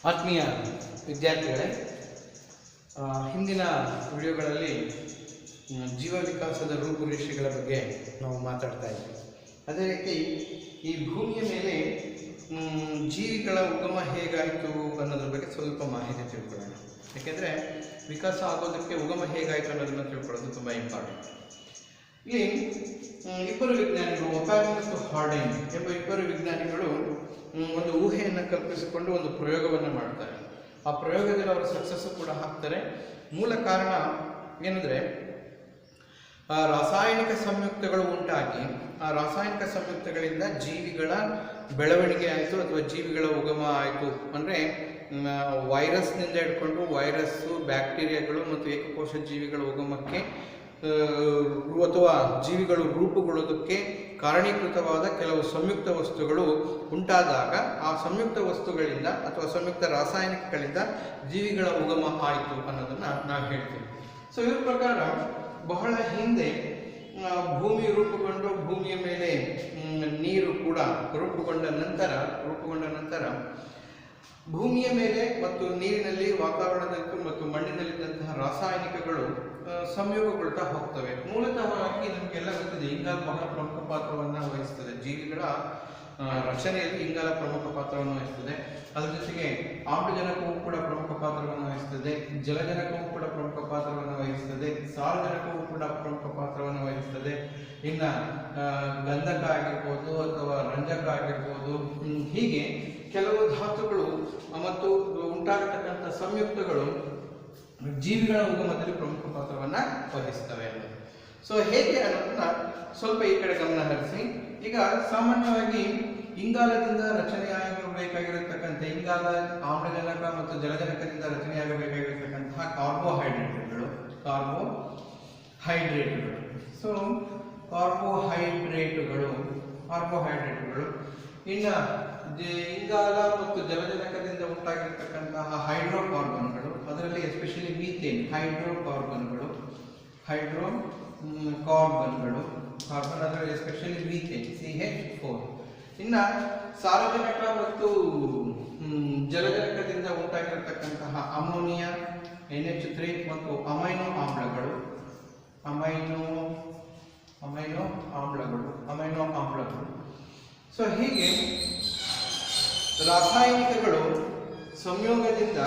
ಆತ್ಮೀಯ ವಿದ್ಯಾರ್ಥಿಗಳೇ, ಹಿಂದಿನ ವಿಡಿಯೋಗಳಲ್ಲಿ ಜೀವ ವಿಕಾಸದ ರೂಪುರೇಷೆಗಳ ಬಗ್ಗೆ ನಾವು ಮಾತಾಡ್ತಾ ಇದ್ವಿ. ಅದೇ ರೀತಿ ಈ ಭೂಮಿಯ ಮೇಲೆ ಜೀವಿಗಳ ಉಗಮ ಹೇಗಾಯಿತು ಅನ್ನೋದ್ರ ಬಗ್ಗೆ ಸ್ವಲ್ಪ ಮಾಹಿತಿ ತಿಳ್ಕೊಳ್ಳೋಣ. ಯಾಕೆಂದರೆ ವಿಕಾಸ ಆಗೋದಕ್ಕೆ ಉಗಮ ಹೇಗಾಯಿತು ಅನ್ನೋದನ್ನು ತಿಳ್ಕೊಳ್ಳೋದು ತುಂಬ ಇಂಪಾರ್ಟೆಂಟ್. ಇಲ್ಲಿ ಇಬ್ಬರು ವಿಜ್ಞಾನಿಗಳು, ಒಪ್ಯಾರಿನ್ ಮತ್ತು ಹಾರ್ಡೈನ್ ಎಂಬ ಇಬ್ಬರು ವಿಜ್ಞಾನಿಗಳು ಒಂದು ಊಹೆಯನ್ನು ಕಲ್ಪಿಸಿಕೊಂಡು ಒಂದು ಪ್ರಯೋಗವನ್ನು ಮಾಡ್ತಾರೆ. ಆ ಪ್ರಯೋಗದಲ್ಲಿ ಅವರು ಸಕ್ಸಸ್ಸು ಕೂಡ ಆಗ್ತಾರೆ. ಮೂಲ ಕಾರಣ ಏನಂದರೆ, ರಾಸಾಯನಿಕ ಸಂಯುಕ್ತಗಳು ಉಂಟಾಗಿ ಆ ರಾಸಾಯನಿಕ ಸಂಯುಕ್ತಗಳಿಂದ ಜೀವಿಗಳ ಬೆಳವಣಿಗೆ ಆಯಿತು ಅಥವಾ ಜೀವಿಗಳ ಉಗಮ ಆಯಿತು. ಅಂದರೆ ವೈರಸ್ನಿಂದ ಹಿಡ್ಕೊಂಡು ವೈರಸ್ಸು, ಬ್ಯಾಕ್ಟೀರಿಯಾಗಳು ಮತ್ತು ಏಕಕೋಶ ಜೀವಿಗಳ ಉಗಮಕ್ಕೆ ಅಥವಾ ಜೀವಿಗಳು ರೂಪುಗೊಳ್ಳೋದಕ್ಕೆ ಕಾರಣೀಕೃತವಾದ ಕೆಲವು ಸಂಯುಕ್ತ ವಸ್ತುಗಳು ಉಂಟಾದಾಗ ಆ ಸಂಯುಕ್ತ ವಸ್ತುಗಳಿಂದ ಅಥವಾ ಸಂಯುಕ್ತ ರಾಸಾಯನಿಕಗಳಿಂದ ಜೀವಿಗಳ ಉಗಮ ಆಯಿತು ಅನ್ನೋದನ್ನು ನಾವು ಹೇಳ್ತೀವಿ. ಸೊ ಇವ್ರ ಪ್ರಕಾರ ಬಹಳ ಹಿಂದೆ ಭೂಮಿ ರೂಪುಗೊಂಡು ಭೂಮಿಯ ಮೇಲೆ ನೀರು ಕೂಡ ರೂಪುಗೊಂಡ ನಂತರ ಭೂಮಿಯ ಮೇಲೆ ಮತ್ತು ನೀರಿನಲ್ಲಿ, ವಾತಾವರಣದಲ್ಲಿ ಮತ್ತು ಮಣ್ಣಿನಲ್ಲಿದ್ದಂತಹ ರಾಸಾಯನಿಕಗಳು ಸಂಯೋಗಗೊಳ್ತಾ ಹೋಗ್ತವೆ. ಮೂಲತಃವಾಗಿ ನಮಗೆಲ್ಲ ಗೊತ್ತಿದೆ, ಇಂಗಾಲ ಬಹಳ ಪ್ರಮುಖ ಪಾತ್ರವನ್ನು ವಹಿಸ್ತದೆ. ಜೀವಿಗಳ ರಚನೆಯಲ್ಲಿ ಇಂಗಾಲ ಪ್ರಮುಖ ಪಾತ್ರವನ್ನು ವಹಿಸ್ತದೆ. ಅದರ ಜೊತೆಗೆ ಆಮ್ಲಜನಕವು ಕೂಡ ಪ್ರಮುಖ ಪಾತ್ರವನ್ನು ವಹಿಸ್ತದೆ, ಜಲಜನಕವು ಕೂಡ ಪ್ರಮುಖ ಪಾತ್ರವನ್ನು ವಹಿಸ್ತದೆ, ಸಾರಜನಕವು ಕೂಡ ಪ್ರಮುಖ ಪಾತ್ರವನ್ನು ವಹಿಸ್ತದೆ. ಇನ್ನು ಗಂಧಕ ಆಗಿರ್ಬೋದು ಅಥವಾ ರಂಜಕ ಆಗಿರ್ಬೋದು, ಹೀಗೆ ಕೆಲವು ಧಾತುಗಳು ಮತ್ತು ಉಂಟಾಗತಕ್ಕಂಥ ಸಂಯುಕ್ತಗಳು ಜೀವಿಗಳ ಉಗಮದಲ್ಲಿ ಪ್ರಮುಖ ಪಾತ್ರವನ್ನು ವಹಿಸ್ತವೆ ಅನ್ನೋದು. ಸೊ ಹೇಗೆ ಅನ್ನೋದನ್ನ ಸ್ವಲ್ಪ ಈ ಕಡೆ ಗಮನ ಹರಿಸಿ. ಈಗ ಸಾಮಾನ್ಯವಾಗಿ ಇಂಗಾಲದಿಂದ ರಚನೆಯಾಗಬೇಕಾಗಿರತಕ್ಕಂಥ ಇಂಗಾಲ, ಆಮ್ಲಜನಕ ಮತ್ತು ಜಲಜನಕದಿಂದ ರಚನೆಯಾಗಬೇಕಾಗಿರತಕ್ಕಂತಹ ಕಾರ್ಬೋಹೈಡ್ರೇಟ್ಗಳು. ಸೊ ಕಾರ್ಬೋಹೈಡ್ರೇಟ್ಗಳು ಇನ್ನು ಇಂಗಾಲ ಮತ್ತು ಜಲಜನಕದಿಂದ ಉಂಟಾಗಿರ್ತಕ್ಕಂತಹ ಹೈಡ್ರೋಕಾರ್ಬನ್ಗಳು, ಅದರಲ್ಲಿ ಎಸ್ಪೆಷಲಿ ಮೀಥೇನ್, ಕಾರ್ಬನ್ ಅದರಲ್ಲಿ ಎಸ್ಪೆಷಲಿ ಮೀಥೇನ್ CH4. ಇನ್ನು ಸಾರಜನಕ ಮತ್ತು ಜಲಜನಕದಿಂದ ಉಂಟಾಗಿರತಕ್ಕಂತಹ ಅಮೋನಿಯಾ NH3 ಮತ್ತು ಅಮೈನೋ ಆಮ್ಲಗಳು. ಸೊ ಹೀಗೆ ರಾಸಾಯನಿಕಗಳು ಸಂಯೋಗದಿಂದ,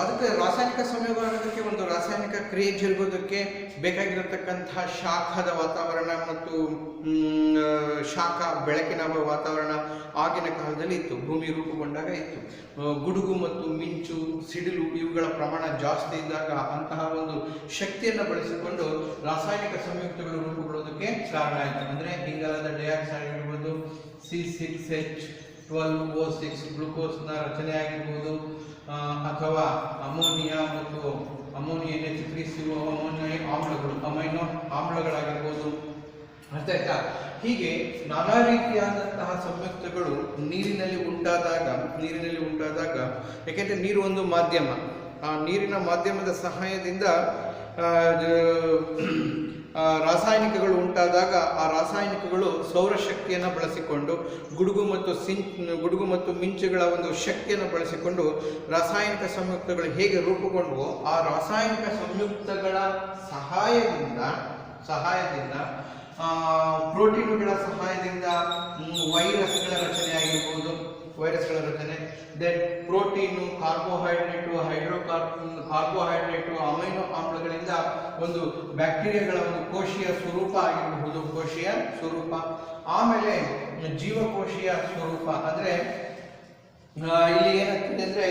ಅದಕ್ಕೆ ರಾಸಾಯನಿಕ ಸಂಯೋಗ ಅನ್ನೋದಕ್ಕೆ ಒಂದು ರಾಸಾಯನಿಕ ಕ್ರಿಯೆ ಜರುಗೋದಕ್ಕೆ ಬೇಕಾಗಿರತಕ್ಕಂತಹ ಶಾಖದ ವಾತಾವರಣ ಮತ್ತು ಶಾಖ ಬೆಳಕಿನ ವಾತಾವರಣ ಆಗಿನ ಕಾಲದಲ್ಲಿ ಇತ್ತು. ಭೂಮಿ ರೂಪುಗೊಂಡಾಗ ಇತ್ತು. ಗುಡುಗು ಮತ್ತು ಮಿಂಚು, ಸಿಡಿಲು ಇವುಗಳ ಪ್ರಮಾಣ ಜಾಸ್ತಿ ಇದ್ದಾಗ ಅಂತಹ ಒಂದು ಶಕ್ತಿಯನ್ನು ಬಳಸಿಕೊಂಡು ರಾಸಾಯನಿಕ ಸಂಯುಕ್ತಗಳು ರೂಪುಗೊಳ್ಳೋದಕ್ಕೆ ಕಾರಣ ಆಯಿತು. ಅಂದರೆ ಇಂಗಾಲದ ಡೈಆಕ್ಸೈಡ್ ಆಗಿರ್ಬೋದು, C6H12O6 ಗ್ಲೂಕೋಸ್ನ ರಚನೆ ಆಗಿರ್ಬೋದು, ಅಥವಾ ಅಮೋನಿಯಾ ಮತ್ತು ಅಮೋನಿಯಾ NH3CO ಅಮೈನೋ ಆಮ್ಲಗಳಾಗಿರ್ಬೋದು. ಅರ್ಥ ಆಯ್ತಾ? ಹೀಗೆ ನಾನಾ ರೀತಿಯಾದಂತಹ ಸಂಯುಕ್ತಗಳು ನೀರಿನಲ್ಲಿ ಉಂಟಾದಾಗ ಯಾಕೆಂದರೆ ನೀರು ಒಂದು ಮಾಧ್ಯಮ, ಆ ನೀರಿನ ಮಾಧ್ಯಮದ ಸಹಾಯದಿಂದ ರಾಸಾಯನಿಕಗಳು ಉಂಟಾದಾಗ ಆ ರಾಸಾಯನಿಕಗಳು ಸೌರಶಕ್ತಿಯನ್ನು ಬಳಸಿಕೊಂಡು ಗುಡುಗು ಮತ್ತು ಮಿಂಚುಗಳ ಒಂದು ಶಕ್ತಿಯನ್ನು ಬಳಸಿಕೊಂಡು ರಾಸಾಯನಿಕ ಸಂಯುಕ್ತಗಳು ಹೇಗೆ ರೂಪುಗೊಂಡವೋ ಆ ರಾಸಾಯನಿಕ ಸಂಯುಕ್ತಗಳ ಸಹಾಯದಿಂದ ಪ್ರೋಟೀನುಗಳ ಸಹಾಯದಿಂದ ವೈರಸ್ಗಳ ರಚನೆ, ದೆನ್ ಪ್ರೋಟೀನು, ಕಾರ್ಬೋಹೈಡ್ರೇಟು, ಅಮೈನೋ ಆಮ್ಲಗಳಿಂದ ಒಂದು ಬ್ಯಾಕ್ಟೀರಿಯಾಗಳ ಒಂದು ಕೋಶೀಯ ಸ್ವರೂಪ ಆಗಿರಬಹುದು, ಆಮೇಲೆ ಜೀವಕೋಶೀಯ ಸ್ವರೂಪ. ಅಂದರೆ ಇಲ್ಲಿ ಏನಾಗ್ತದೆ ಅಂದರೆ,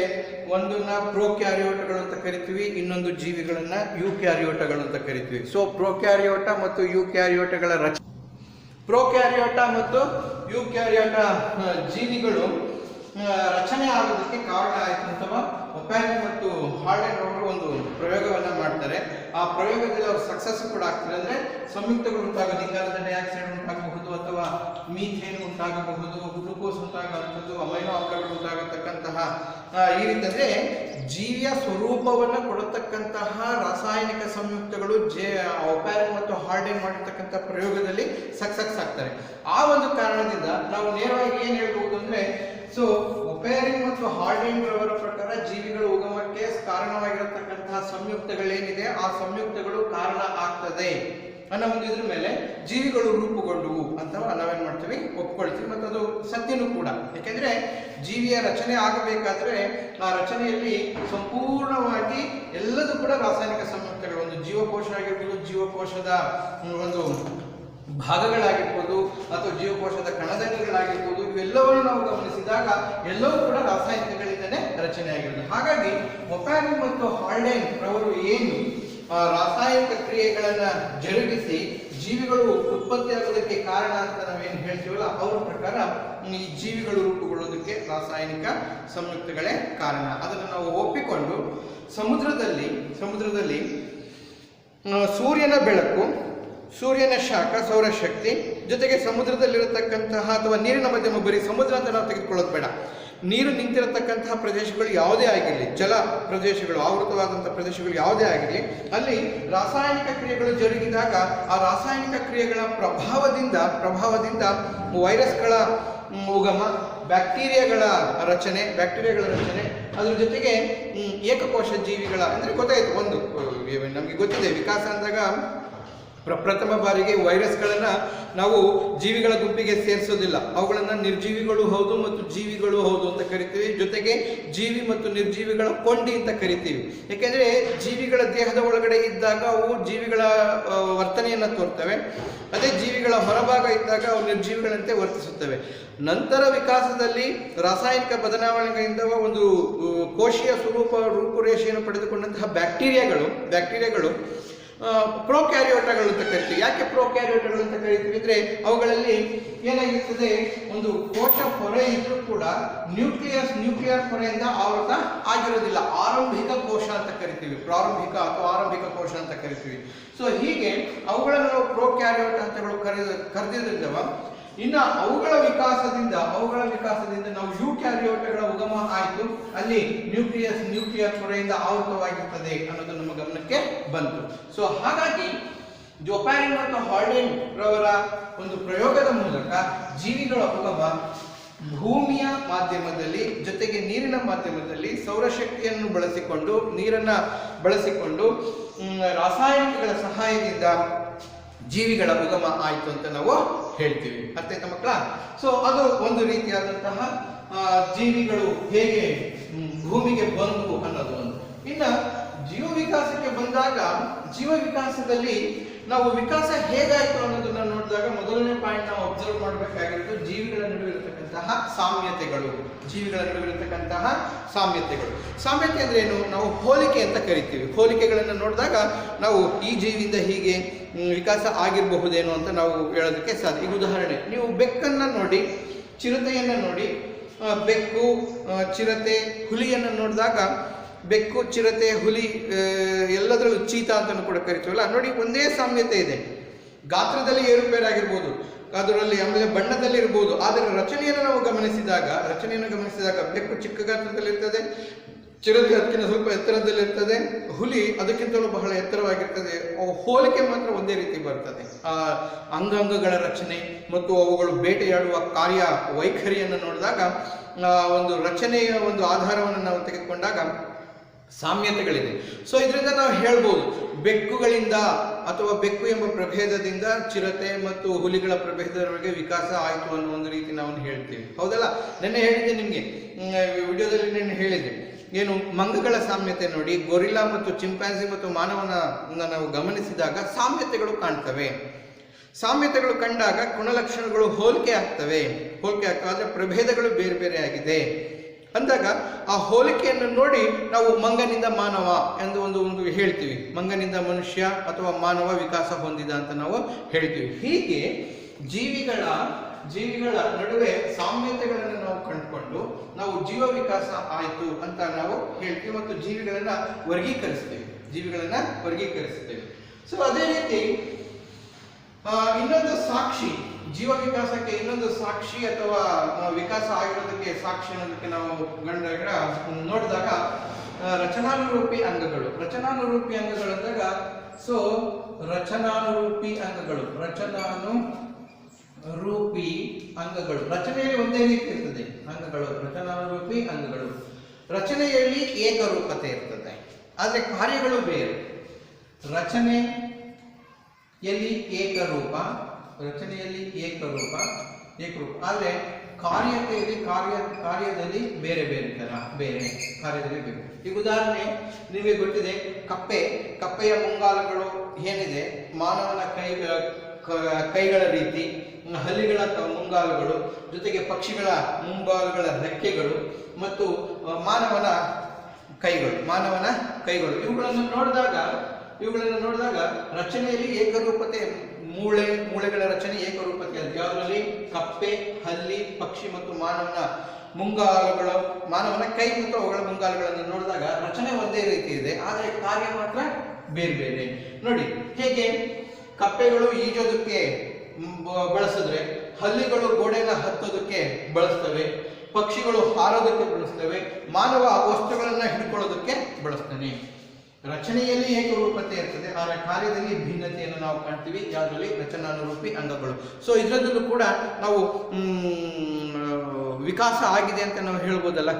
ಒಂದನ್ನ ಪ್ರೋಕ್ಯಾರಿಯೋಟಗಳು ಅಂತ ಕರಿತೀವಿ, ಇನ್ನೊಂದು ಜೀವಿಗಳನ್ನ ಯೂಕ್ಯಾರಿಯೋಟಗಳು ಅಂತ ಕರಿತೀವಿ. ಸೊ ಪ್ರೋಕ್ಯಾರಿಯೋಟ ಮತ್ತು ಯೂಕ್ಯಾರಿಯೋಟಗಳ ಪ್ರೋಕ್ಯಾರಿಯೋಟ ಮತ್ತು ಯೂಕ್ಯಾರಿಯೋಟ ಜೀವಿಗಳು ರಚನೆ ಆಗೋದಕ್ಕೆ ಕಾರಣ ಆಯಿತು ಅಥವಾ ಒಪ್ಯಾರಿನ್ ಮತ್ತು ಹಾರ್ಡೈನ್ ಅವರು ಒಂದು ಪ್ರಯೋಗವನ್ನು ಮಾಡ್ತಾರೆ. ಆ ಪ್ರಯೋಗದಲ್ಲಿ ಅವರು ಸಕ್ಸಸ್ ಕೂಡ ಆಗ್ತಾರೆ. ಅಂದರೆ ಸಂಯುಕ್ತಗಳು ಉಂಟಾಗೋದು, ಇಂಗಾಲದ ಡೈಆಕ್ಸೈಡ್ ಉಂಟಾಗಬಹುದು ಅಥವಾ ಮೀಥೇನ್ ಉಂಟಾಗಬಹುದು, ಗ್ಲೂಕೋಸ್ ಉಂಟಾಗುವಂಥದ್ದು, ಅಮೈನೋ ಆಮ್ಲಗಳು ಉಂಟಾಗತಕ್ಕಂತಹ ಈ ರೀತಿ ಅಂದರೆ ಜೀವಿಯ ಸ್ವರೂಪವನ್ನು ಕೊಡತಕ್ಕಂತಹ ರಾಸಾಯನಿಕ ಸಂಯುಕ್ತಗಳು ಒಪ್ಯಾರಿನ್ ಮತ್ತು ಹಾರ್ಡೈನ್ ಮಾಡಿರ್ತಕ್ಕಂಥ ಪ್ರಯೋಗದಲ್ಲಿ ಸಕ್ಸಸ್ ಆಗ್ತಾರೆ. ಆ ಒಂದು ಕಾರಣದಿಂದ ನಾವು ನೇರವಾಗಿ ಏನು ಹೇಳ್ಬಹುದು ಅಂದರೆ, ಸೊ ಒಪ್ಯಾರಿನ್ ಮತ್ತು ಹಾಲ್ಡೇನ್ ರವರ ಪ್ರಕಾರ ಜೀವಿಗಳ ಉಗಮಕ್ಕೆ ಕಾರಣವಾಗಿರತಕ್ಕಂತಹ ಸಂಯುಕ್ತಗಳೇನಿದೆ ಆ ಸಂಯುಕ್ತಗಳು ಕಾರಣ ಆಗ್ತದೆ ಅನ್ನೋ ಒಂದು ಇದ್ರ ಮೇಲೆ ಜೀವಿಗಳು ರೂಪುಗೊಂಡವು ಅಂತ ನಾವೇನ್ ಮಾಡ್ತೀವಿ, ಒಪ್ಕೊಳ್ತೀವಿ. ಮತ್ತು ಅದು ಸತ್ಯನೂ ಕೂಡ. ಯಾಕೆಂದ್ರೆ ಜೀವಿಯ ರಚನೆ ಆಗಬೇಕಾದ್ರೆ ಆ ರಚನೆಯಲ್ಲಿ ಸಂಪೂರ್ಣವಾಗಿ ಎಲ್ಲದೂ ಕೂಡ ರಾಸಾಯನಿಕ ಸಂಯುಕ್ತಗಳು, ಒಂದು ಜೀವಕೋಶ ಆಗಿರ್ಬೋದು, ಜೀವಕೋಶದ ಒಂದು ಭಾಗಗಳಾಗಿರ್ಬೋದು ಅಥವಾ ಜೀವಕೋಶದ ಕಣದಣಿಗಳಾಗಿರ್ಬೋದು, ಇವೆಲ್ಲವನ್ನು ನಾವು ಗಮನಿಸಿದಾಗ ಎಲ್ಲವೂ ಕೂಡ ರಾಸಾಯನಿಕಗಳಿಂದನೇ ರಚನೆ ಆಗಿರೋದು. ಹಾಗಾಗಿ ಒಪ್ಯಾರಿನ್ ಮತ್ತು ಹಾಲ್ಡೇನ್ ರವರು ಏನು ರಾಸಾಯನಿಕ ಕ್ರಿಯೆಗಳನ್ನ ಜರುಗಿಸಿ ಜೀವಿಗಳು ಉತ್ಪತ್ತಿಯಾಗೋದಕ್ಕೆ ಕಾರಣ ಅಂತ ನಾವೇನು ಹೇಳ್ತೀವಲ್ಲ, ಅವರ ಪ್ರಕಾರ ಈ ಜೀವಿಗಳು ರೂಪುಗೊಳ್ಳೋದಕ್ಕೆ ರಾಸಾಯನಿಕ ಸಂಯುಕ್ತಗಳೇ ಕಾರಣ. ಅದನ್ನು ನಾವು ಒಪ್ಪಿಕೊಂಡು ಸಮುದ್ರದಲ್ಲಿ ಸೂರ್ಯನ ಬೆಳಕು, ಸೂರ್ಯನ ಶಾಖ, ಸೌರಶಕ್ತಿ ಜೊತೆಗೆ ಸಮುದ್ರದಲ್ಲಿರತಕ್ಕಂತಹ ಅಥವಾ ನೀರಿನ ಮಾಧ್ಯಮ, ಬರೀ ಸಮುದ್ರ ಅಂತ ನಾವು ತೆಗೆದುಕೊಳ್ಳೋದು ಬೇಡ, ನೀರು ನಿಂತಿರತಕ್ಕಂತಹ ಪ್ರದೇಶಗಳು ಯಾವುದೇ ಆಗಿರಲಿ, ಜಲ ಪ್ರದೇಶಗಳು, ಆವೃತವಾದಂತಹ ಪ್ರದೇಶಗಳು ಯಾವುದೇ ಆಗಿರಲಿ, ಅಲ್ಲಿ ರಾಸಾಯನಿಕ ಕ್ರಿಯೆಗಳು ಜರುಗಿದಾಗ ಆ ರಾಸಾಯನಿಕ ಕ್ರಿಯೆಗಳ ಪ್ರಭಾವದಿಂದ ವೈರಸ್ಗಳ ಉಗಮ, ಬ್ಯಾಕ್ಟೀರಿಯಾಗಳ ರಚನೆ, ಅದ್ರ ಜೊತೆಗೆ ಏಕಕೋಶ ಜೀವಿಗಳ, ಅಂದರೆ ಗೊತ್ತಾಯ್ತು, ಒಂದು ನಮಗೆ ಗೊತ್ತಿದೆ ವಿಕಾಸ ಅಂದಾಗ ಪ್ರಥಮ ಬಾರಿಗೆ ವೈರಸ್ಗಳನ್ನು ನಾವು ಜೀವಿಗಳ ಗುಂಪಿಗೆ ಸೇರಿಸೋದಿಲ್ಲ, ಅವುಗಳನ್ನು ನಿರ್ಜೀವಿಗಳು ಹೌದು ಮತ್ತು ಜೀವಿಗಳು ಹೌದು ಅಂತ ಕರಿತೀವಿ. ಜೊತೆಗೆ ಜೀವಿ ಮತ್ತು ನಿರ್ಜೀವಿಗಳ ಕೊಂಡಿ ಅಂತ ಕರಿತೀವಿ. ಯಾಕೆಂದರೆ ಜೀವಿಗಳ ದೇಹದ ಒಳಗಡೆ ಇದ್ದಾಗ ಅವು ಜೀವಿಗಳ ವರ್ತನೆಯನ್ನು ತೋರ್ತವೆ, ಅದೇ ಜೀವಿಗಳ ಹೊರಭಾಗ ಇದ್ದಾಗ ಅವು ನಿರ್ಜೀವಿಗಳಂತೆ ವರ್ತಿಸುತ್ತವೆ. ನಂತರ ವಿಕಾಸದಲ್ಲಿ ರಾಸಾಯನಿಕ ಬದಲಾವಣೆಗಳಿಂದ ಒಂದು ಕೋಶೀಯ ರೂಪುರೇಷೆಯನ್ನು ಪಡೆದುಕೊಂಡಂತಹ ಬ್ಯಾಕ್ಟೀರಿಯಾಗಳು ಪ್ರೋಕ್ಯಾರಿಯೋಟಗಳು ಅಂತ ಕರಿತೀವಿ. ಯಾಕೆ ಪ್ರೋಕ್ಯಾರಿಯೋಟಗಳು ಅಂತ ಕರಿತೀವಿ ಅಂದರೆ ಅವುಗಳಲ್ಲಿ ಏನಾಗಿರ್ತದೆ, ಒಂದು ಕೋಶ ಹೊರೆ ಇದ್ರೂ ಕೂಡ ನ್ಯೂಕ್ಲಿಯರ್ ಹೊರೆಯಿಂದ ಆವೃತ ಆಗಿರೋದಿಲ್ಲ. ಆರಂಭಿಕ ಕೋಶ ಅಂತ ಕರಿತೀವಿ, ಆರಂಭಿಕ ಕೋಶ ಅಂತ ಕರಿತೀವಿ. ಸೊ ಹೀಗೆ ಅವುಗಳನ್ನು ನಾವು ಪ್ರೋಕ್ಯಾರಿಯೋಟ ಅಂತಗಳು ಕರೆದಿದ್ದವ. ಇನ್ನು ಅವುಗಳ ವಿಕಾಸದಿಂದ ನಾವು ಯೂಕ್ಯಾರಿಯೋಟಗಳ ಉಗಮ ಆಯಿತು. ಅಲ್ಲಿ ನ್ಯೂಕ್ಲಿಯರ್ ಹೊರೆಯಿಂದ ಆವೃತವಾಗಿರ್ತದೆ ಅನ್ನೋದು ನಮ್ಮ ಗಮನಕ್ಕೆ ಬಂತು. ಸೊ ಹಾಗಾಗಿ ಒಪ್ಯಾರಿನ್ ಮತ್ತು ಹಾಲ್ಡೇನ್ ರವರ ಒಂದು ಪ್ರಯೋಗದ ಮೂಲಕ ಜೀವಿಗಳ ಉಗಮ ಭೂಮಿಯ ಮಾಧ್ಯಮದಲ್ಲಿ ಜೊತೆಗೆ ನೀರಿನ ಮಾಧ್ಯಮದಲ್ಲಿ ಸೌರಶಕ್ತಿಯನ್ನು ಬಳಸಿಕೊಂಡು, ನೀರನ್ನು ಬಳಸಿಕೊಂಡು, ರಾಸಾಯನಿಕಗಳ ಸಹಾಯದಿಂದ ಜೀವಿಗಳ ಉಗಮ ಆಯಿತು ಅಂತ ನಾವು ಹೇಳ್ತೀವಿ. ಅರ್ಥ ಆಯ್ತಾ ಮಕ್ಕಳ? ಸೊ ಅದು ಒಂದು ರೀತಿಯಾದಂತಹ ಜೀವಿಗಳು ಹೇಗೆ ಭೂಮಿಗೆ ಬಂದವು ಅನ್ನೋದು ಒಂದು. ಇನ್ನು ಜೀವ ವಿಕಾಸಕ್ಕೆ ಬಂದಾಗ, ಜೀವ ವಿಕಾಸದಲ್ಲಿ ನಾವು ವಿಕಾಸ ಹೇಗಾಯಿತು ಅನ್ನೋದನ್ನ ನೋಡಿದಾಗ ಮೊದಲನೇ ಪಾಯಿಂಟ್ ನಾವು ಅಬ್ಸರ್ವ್ ಮಾಡಬೇಕಾಗಿರೋದು ಜೀವಿಗಳ ನಡುವೆ ಇರತಕ್ಕಂತಹ ಸಾಮ್ಯತೆಗಳು. ಸಾಮ್ಯತೆ ಅಂದ್ರೆ ಏನು? ನಾವು ಹೋಲಿಕೆ ಅಂತ ಕರಿತೀವಿ. ಹೋಲಿಕೆಗಳನ್ನು ನೋಡಿದಾಗ ನಾವು ಈ ಜೀವಿಯಿಂದ ಹೀಗೆ ವಿಕಾಸ ಆಗಿರಬಹುದೇನೋ ಅಂತ ನಾವು ಹೇಳೋದಕ್ಕೆ ಸಾಧ್ಯ. ಈಗ ಉದಾಹರಣೆ, ನೀವು ಬೆಕ್ಕನ್ನು ನೋಡಿ, ಚಿರತೆಯನ್ನು ನೋಡಿ, ಬೆಕ್ಕು, ಚಿರತೆ, ಹುಲಿಯನ್ನು ನೋಡಿದಾಗ ಬೆಕ್ಕು, ಚಿರತೆ, ಹುಲಿ ಎಲ್ಲದರಲ್ಲೂ ಚೀತಾ ಅಂತ ಕೂಡ ಕರಿತೀವಲ್ಲ, ನೋಡಿ ಒಂದೇ ಸಾಮ್ಯತೆ ಇದೆ. ಗಾತ್ರದಲ್ಲಿ ಏರುಪೇರಾಗಿರ್ಬೋದು, ಅದರಲ್ಲಿ ಆಮೇಲೆ ಬಣ್ಣದಲ್ಲಿ ಇರ್ಬೋದು, ಆದರೆ ರಚನೆಯನ್ನು ಗಮನಿಸಿದಾಗ ಬೆಕ್ಕು ಚಿಕ್ಕ ಗಾತ್ರದಲ್ಲಿರ್ತದೆ, ಚಿರತೆ ಅದಕ್ಕಿಂತ ಸ್ವಲ್ಪ ಎತ್ತರದಲ್ಲಿರ್ತದೆ, ಹುಲಿ ಅದಕ್ಕಿಂತಲೂ ಬಹಳ ಎತ್ತರವಾಗಿರ್ತದೆ. ಹೋಲಿಕೆ ಮಾತ್ರ ಒಂದೇ ರೀತಿ ಬರ್ತದೆ. ಅಂಗಾಂಗಗಳ ರಚನೆ ಮತ್ತು ಅವುಗಳು ಬೇಟೆಯಾಡುವ ಕಾರ್ಯ ವೈಖರಿಯನ್ನು ನೋಡಿದಾಗ, ಒಂದು ರಚನೆಯ ಒಂದು ಆಧಾರವನ್ನು ನಾವು ತೆಗೆದುಕೊಂಡಾಗ ಸಾಮ್ಯತೆಗಳಿದೆ. ಸೊ ಇದರಿಂದ ನಾವು ಹೇಳ್ಬೋದು ಬೆಕ್ಕುಗಳಿಂದ ಅಥವಾ ಬೆಕ್ಕು ಎಂಬ ಪ್ರಭೇದದಿಂದ ಚಿರತೆ ಮತ್ತು ಹುಲಿಗಳ ಪ್ರಭೇದದವರೆಗೆ ವಿಕಾಸ ಆಯಿತು ಅನ್ನೋ ಒಂದು ರೀತಿ ನಾವು ಹೇಳ್ತೀವಿ. ಹೌದಲ್ಲ? ನೆನ್ನೆ ಹೇಳಿದ್ದೆ ನಿಮಗೆ, ವಿಡಿಯೋದಲ್ಲಿ ನೆನ್ನೆ ಹೇಳಿದ್ದೆ ಏನು, ಮಂಗಗಳ ಸಾಮ್ಯತೆ ನೋಡಿ, ಗೊರಿಲ್ಲಾ ಮತ್ತು ಚಿಂಪ್ಯಾನ್ಸಿ ಮತ್ತು ಮಾನವನ ನಾವು ಗಮನಿಸಿದಾಗ ಸಾಮ್ಯತೆಗಳು ಕಾಣ್ತವೆ. ಸಾಮ್ಯತೆಗಳು ಕಂಡಾಗ ಗುಣಲಕ್ಷಣಗಳು ಹೋಲಿಕೆ ಆಗ್ತವೆ. ಆದರೆ ಪ್ರಭೇದಗಳು ಬೇರೆ ಬೇರೆ ಆಗಿದೆ ಅಂದಾಗ ಆ ಹೋಲಿಕೆಯನ್ನು ನೋಡಿ ನಾವು ಮಂಗನಿಂದ ಮಾನವ ಎಂದು ಒಂದು ಹೇಳ್ತೀವಿ. ಮಂಗನಿಂದ ಮನುಷ್ಯ ಅಥವಾ ಮಾನವ ವಿಕಾಸ ಹೊಂದಿದ ಅಂತ ನಾವು ಹೇಳ್ತೀವಿ. ಹೀಗೆ ಜೀವಿಗಳ ನಡುವೆ ಸಾಮ್ಯತೆಗಳನ್ನು ನಾವು ಕಂಡುಕೊಂಡು ನಾವು ಜೀವ ವಿಕಾಸ ಆಯಿತು ಅಂತ ನಾವು ಹೇಳ್ತೀವಿ ಮತ್ತು ಜೀವಿಗಳನ್ನ ವರ್ಗೀಕರಿಸ್ತೇವೆ. ಸೊ ಅದೇ ರೀತಿ ಇನ್ನೊಂದು ಸಾಕ್ಷಿ, ಜೀವ ವಿಕಾಸಕ್ಕೆ ಇನ್ನೊಂದು ಸಾಕ್ಷಿ ಅಥವಾ ವಿಕಾಸ ಆಗಿರೋದಕ್ಕೆ ಸಾಕ್ಷಿ ಅನ್ನೋದಕ್ಕೆ ನಾವು ನೋಡಿದಾಗ ರಚನಾನುರೂಪಿ ಅಂಗಗಳು ಅಂದಾಗ, ಸೊ ರಚನಾನುರೂಪಿ ಅಂಗಗಳು ರಚನೆಯಲ್ಲಿ ಒಂದೇ ರೀತಿ ಇರ್ತದೆ. ರಚನಾನುರೂಪಿ ಅಂಗಗಳು ರಚನೆಯಲ್ಲಿ ಏಕರೂಪತೆ ಇರ್ತದೆ, ಆದರೆ ಕಾರ್ಯಗಳು ಬೇರೆ. ರಚನೆಯಲ್ಲಿ ಏಕರೂಪ ಆದರೆ ಕಾರ್ಯದಲ್ಲಿ ಬೇರೆ ಬೇರೆ ತರ, ಕಾರ್ಯದಲ್ಲಿ ಬೇರೆ. ಈಗ ಉದಾಹರಣೆ ನಿಮಗೆ ಗೊತ್ತಿದೆ, ಕಪ್ಪೆಯ ಮುಂಗಾಲುಗಳು ಏನಿದೆ ಮಾನವನ ಕೈಗಳ ರೀತಿ, ಹಲ್ಲಿಗಳ ಮುಂಗಾಲುಗಳು, ಜೊತೆಗೆ ಪಕ್ಷಿಗಳ ಮುಂಗಾಲುಗಳ ರೆಕ್ಕೆಗಳು ಮತ್ತು ಮಾನವನ ಕೈಗಳು ಇವುಗಳನ್ನು ನೋಡಿದಾಗ ರಚನೆಯಲ್ಲಿ ಏಕರೂಪತೆ, ಮೂಳೆಗಳ ರಚನೆ ಏಕರೂಪತೆ. ಯಾವುದರಲ್ಲಿ? ಕಪ್ಪೆ, ಹಲ್ಲಿ, ಪಕ್ಷಿ ಮತ್ತು ಮಾನವನ ಕೈ ಮತ್ತು ಅವುಗಳ ಮುಂಗಾಲುಗಳನ್ನು ನೋಡಿದಾಗ ರಚನೆ ಒಂದೇ ರೀತಿ ಇದೆ, ಆದರೆ ಕಾರ್ಯ ಮಾತ್ರ ಬೇರೆ ಬೇರೆ. ನೋಡಿ ಹೇಗೆ ಕಪ್ಪೆಗಳು ಈಜೋದಕ್ಕೆ ಬಳಸಿದ್ರೆ, ಹಲ್ಲಿಗಳು ಗೋಡೆನ ಹತ್ತೋದಕ್ಕೆ ಬಳಸ್ತವೆ, ಪಕ್ಷಿಗಳು ಹಾರೋದಕ್ಕೆ ಬಳಸ್ತವೆ, ಮಾನವ ವಸ್ತುಗಳನ್ನ ಹಿಡ್ಕೊಳ್ಳೋದಕ್ಕೆ ಬಳಸ್ತಾನೆ. ರಚನೆಯಲ್ಲಿ ಏಕರೂಪತೆ ಇರ್ತದೆ, ಆದರೆ ಕಾರ್ಯದಲ್ಲಿ ಭಿನ್ನತೆಯನ್ನು ನಾವು ಕಾಣ್ತೀವಿ. ಯಾವುದರಲ್ಲಿ? ರಚನಾನುರೂಪಿ ಅಂಗಗಳು. ಸೊ ಇದರಲ್ಲೂ ಕೂಡ ನಾವು ವಿಕಾಸ ಆಗಿದೆ ಅಂತ ನಾವು ಹೇಳ್ಬೋದಲ್ಲ.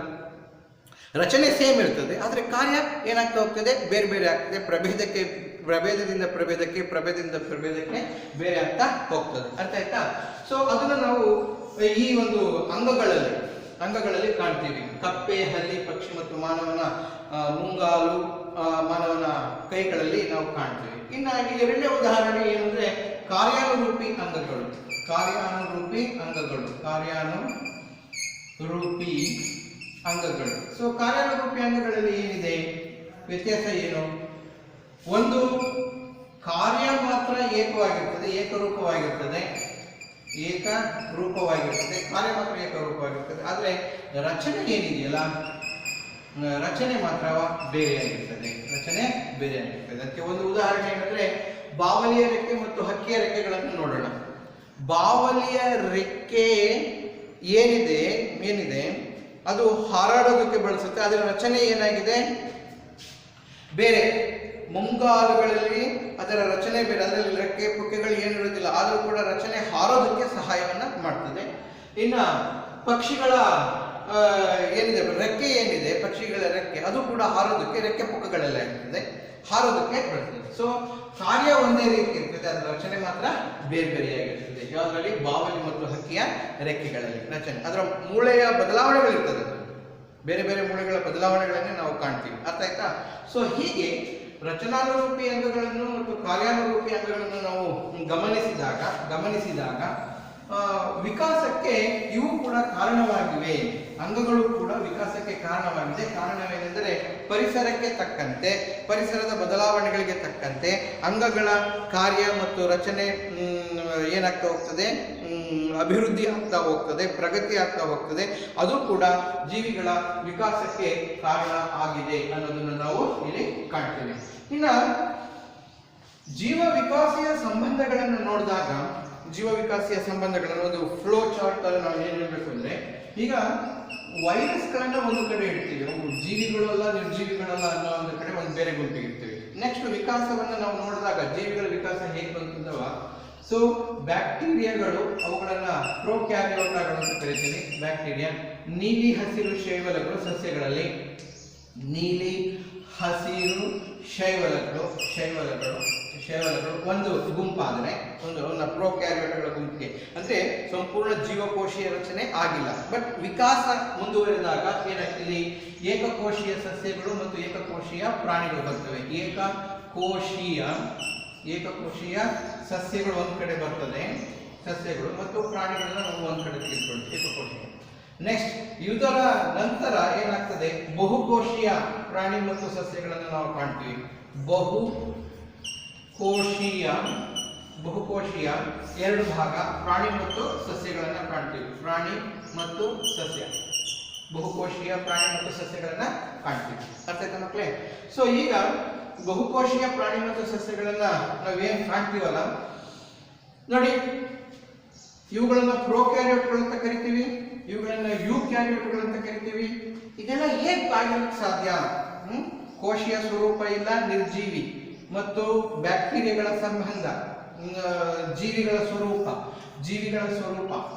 ರಚನೆ ಸೇಮ್ ಇರ್ತದೆ, ಆದರೆ ಕಾರ್ಯ ಏನಾಗ್ತಾ ಹೋಗ್ತದೆ? ಬೇರೆ ಬೇರೆ ಆಗ್ತದೆ. ಪ್ರಭೇದದಿಂದ ಪ್ರಭೇದಕ್ಕೆ ಬೇರೆ ಆಗ್ತಾ ಹೋಗ್ತದೆ. ಅರ್ಥ ಆಯ್ತಾ? ಸೊ ಅದನ್ನು ನಾವು ಈ ಒಂದು ಅಂಗಗಳಲ್ಲಿ ಕಾಣ್ತೀವಿ. ಕಪ್ಪೆ, ಹಲ್ಲಿ, ಪಕ್ಷಿ ಮತ್ತು ಮಾನವನ ಮುಂಗಾಲು, ಮಾನವನ ಕೈಗಳಲ್ಲಿ ನಾವು ಕಾಣ್ತೀವಿ. ಇನ್ನು ಎರಡನೇ ಉದಾಹರಣೆ ಏನಂದ್ರೆ ಕಾರ್ಯಾನುರೂಪಿ ಅಂಗಗಳು. ಸೊ ಕಾರ್ಯಾನುರೂಪಿ ಅಂಗಗಳಲ್ಲಿ ಏನಿದೆ? ವ್ಯತ್ಯಾಸ ಏನು? ಒಂದು, ಕಾರ್ಯ ಮಾತ್ರ ಏಕರೂಪವಾಗಿರ್ತದೆ, ಕಾರ್ಯ ಮಾತ್ರ ಏಕರೂಪವಾಗಿರ್ತದೆ. ಆದರೆ ರಚನೆ ಏನಿದೆಯಲ್ಲ, ರಚನೆ ಮಾತ್ರ ಬೇರೆಯಾಗಿರ್ತದೆ. ಅದಕ್ಕೆ ಒಂದು ಉದಾಹರಣೆ ಏನಂದ್ರೆ ಬಾವಲಿಯ ರೆಕ್ಕೆ ಮತ್ತು ಹಕ್ಕಿಯ ರೆಕ್ಕೆಗಳನ್ನು ನೋಡೋಣ. ಬಾವಲಿಯ ರೆಕ್ಕೆ ಏನಿದೆ ಅದು ಹಾರಾಡೋದಕ್ಕೆ ಬಳಸುತ್ತೆ, ಅದರ ರಚನೆ ಏನಾಗಿದೆ? ಬೇರೆ. ಮುಂಗಾಲುಗಳಲ್ಲಿ ಅದರ ರಚನೆ ಬೇರೆ, ಅದರಲ್ಲಿ ರೆಕ್ಕೆ ಪುಕ್ಕೆಗಳು ಏನಿರೋದಿಲ್ಲ, ಆದರೂ ಕೂಡ ರಚನೆ ಹಾರೋದಕ್ಕೆ ಸಹಾಯವನ್ನ ಮಾಡ್ತದೆ. ಇನ್ನು ಪಕ್ಷಿಗಳ ಪಕ್ಷಿಗಳ ರೆಕ್ಕೆ ಅದು ಕೂಡ ಹಾರೋದಕ್ಕೆ, ರೆಕ್ಕೆ ಪುಕ್ಕಗಳೆಲ್ಲ ಇರ್ತದೆ, ಹಾರೋದಕ್ಕೆ ಬಳಸ್ತದೆ. ಸೊ ಕಾರ್ಯ ಒಂದೇ ರೀತಿ ಇರ್ತದೆ, ಅದರ ರಚನೆ ಮಾತ್ರ ಬೇರೆ ಬೇರೆಯಾಗಿರ್ತದೆ. ಯಾವುದರಲ್ಲಿ? ಬಾವಲಿ ಮತ್ತು ಹಕ್ಕಿಯ ರೆಕ್ಕೆಗಳಲ್ಲಿ ರಚನೆ, ಅದರ ಮೂಳೆಯ ಬದಲಾವಣೆಗಳಿರ್ತದೆ, ಬೇರೆ ಬೇರೆ ಮೂಳೆಗಳ ಬದಲಾವಣೆಗಳನ್ನೇ ನಾವು ಕಾಣ್ತೀವಿ. ಅರ್ಥ ಆಯ್ತಾ? ಸೊ ಹೀಗೆ ರಚನಾನುರೂಪಿ ಅಂಗಗಳನ್ನು ಮತ್ತು ಕಾರ್ಯಾನುರೂಪಿ ಅಂಗಗಳನ್ನು ನಾವು ಗಮನಿಸಿದಾಗ ವಿಕಾಸಕ್ಕೆ ಇವು ಕೂಡ ಕಾರಣವಾಗಿವೆ. ಅಂಗಗಳು ಕೂಡ ವಿಕಾಸಕ್ಕೆ ಕಾರಣವಾಗಿದೆ. ಕಾರಣವೇನೆಂದರೆ ಪರಿಸರಕ್ಕೆ ತಕ್ಕಂತೆ, ಪರಿಸರದ ಬದಲಾವಣೆಗಳಿಗೆ ತಕ್ಕಂತೆ ಅಂಗಗಳ ಕಾರ್ಯ ಮತ್ತು ರಚನೆ ಏನಾಗ್ತಾ ಹೋಗ್ತದೆ? ಅಭಿವೃದ್ಧಿ ಆಗ್ತಾ ಹೋಗ್ತದೆ, ಪ್ರಗತಿ ಆಗ್ತಾ ಹೋಗ್ತದೆ. ಅದು ಕೂಡ ಜೀವಿಗಳ ವಿಕಾಸಕ್ಕೆ ಕಾರಣ ಆಗಿದೆ ಅನ್ನೋದನ್ನು ನಾವು ಇಲ್ಲಿ ಕಾಣ್ತೇವೆ. ಇನ್ನು ಜೀವ ವಿಕಾಸಿಯ ಸಂಬಂಧಗಳನ್ನು ನೋಡಿದಾಗ, ಒಂದು ಫ್ಲೋ ಚಾರ್ಟ್ ತರ ನಾವು ಏನ್ ಹೇಳ್ಬೇಕು ಅಂದ್ರೆ, ಈಗ ವೈರಸ್ಗಳನ್ನ ಒಂದು ಕಡೆ ಇಡ್ತೀವಿ, ಅವು ಜೀವಿಗಳಲ್ಲ ನಿರ್ಜೀವಿಗಳಲ್ಲ ಅನ್ನೋ ಒಂದು ಕಡೆ ಒಂದು ಬೇರೆ ಗುಂಪಿಗೆ ಇಡ್ತೀವಿ. ನೆಕ್ಸ್ಟ್ ವಿಕಾಸವನ್ನ ನಾವು ನೋಡಿದಾಗ ಜೀವಿಗಳ ವಿಕಾಸ ಹೇಗೆ ಬಂತಂದವ, ಸೊ ಬ್ಯಾಕ್ಟೀರಿಯಾಗಳು, ಅವುಗಳನ್ನ ಪ್ರೋಕ್ಯಾರಿಯೋಟಗಳು ಅಂತ ಕರಿತೀವಿ. ಬ್ಯಾಕ್ಟೀರಿಯಾ, ನೀಲಿ ಹಸಿರು ಶೈವಲಗಳು ಸಸ್ಯಗಳಲ್ಲಿ, ನೀಲಿ ಹಸಿರು ಶೈವಲಗಳು ಒಂದು ಗುಂಪಾದರೆ, ಒಂದು ಪ್ರೋಕ್ಯಾರಿಯೋಟ್ಗಳ ಗುಂಪಿಗೆ, ಅಂದ್ರೆ ಸಂಪೂರ್ಣ ಜೀವಕೋಶೀಯ ರಚನೆ ಆಗಿಲ್ಲ, ಬಟ್ ವಿಕಾಸ ಮುಂದುವರೆದಾಗ ಏನಾಗ್ತದೆ? ಏಕಕೋಶೀಯ ಸಸ್ಯಗಳು ಮತ್ತು ಏಕಕೋಶೀಯ ಪ್ರಾಣಿಗಳು ಬರ್ತವೆ. ಏಕಕೋಶೀಯ ಸಸ್ಯಗಳು ಒಂದ್ ಕಡೆ ಬರ್ತದೆ, ಸಸ್ಯಗಳು ಮತ್ತು ಪ್ರಾಣಿಗಳನ್ನ ನಾವು ಒಂದ್ ಕಡೆ ತೆಗೆದುಕೊಳ್ತೀವಿ, ಏಕಕೋಶೀಯ. ನೆಕ್ಸ್ಟ್ ಇದರ ನಂತರ ಏನಾಗ್ತದೆ? ಬಹುಕೋಶೀಯ ಪ್ರಾಣಿ ಮತ್ತು ಸಸ್ಯಗಳನ್ನು ನಾವು ಕಾಣ್ತೀವಿ. ಬಹುಕೋಶೀಯ ಎರಡು ಭಾಗ ಪ್ರಾಣಿ ಮತ್ತು ಸಸ್ಯಗಳನ್ನ ಕಾಣ್ತೀವಿ. ಬಹುಕೋಶೀಯ ಪ್ರಾಣಿ ಮತ್ತು ಸಸ್ಯಗಳನ್ನ ಕಾಣ್ತೀವಿ. ಅರ್ಥ ಆಯ್ತಾ ಮಕ್ಕಳೇ? ಸೊ ಈಗ ಬಹುಕೋಶೀಯ ಪ್ರಾಣಿ ಮತ್ತು ಸಸ್ಯಗಳನ್ನ ನಾವೇನ್ ಕಾಣ್ತೀವಲ್ಲ ನೋಡಿ, ಇವುಗಳನ್ನ ಪ್ರೋಕ್ಯಾರಿಯೋಟ್ಗಳು ಅಂತ ಕರಿತೀವಿ, ಇವುಗಳನ್ನ ಯೂಕ್ಯಾರಿಯೋಟ್ಗಳು ಅಂತ ಕರಿತೀವಿ. ಇದೆಲ್ಲ ಹೇಗೆ ಆಗಿರಕ್ಕೆ ಸಾಧ್ಯ? ಕೋಶೀಯ ಸ್ವರೂಪ ಇಲ್ಲ, ನಿರ್ಜೀವಿ ಮತ್ತು ಬ್ಯಾಕ್ಟೀರಿಯಾಗಳ ಸಂಬಂಧ, ಜೀವಿಗಳ ಸ್ವರೂಪ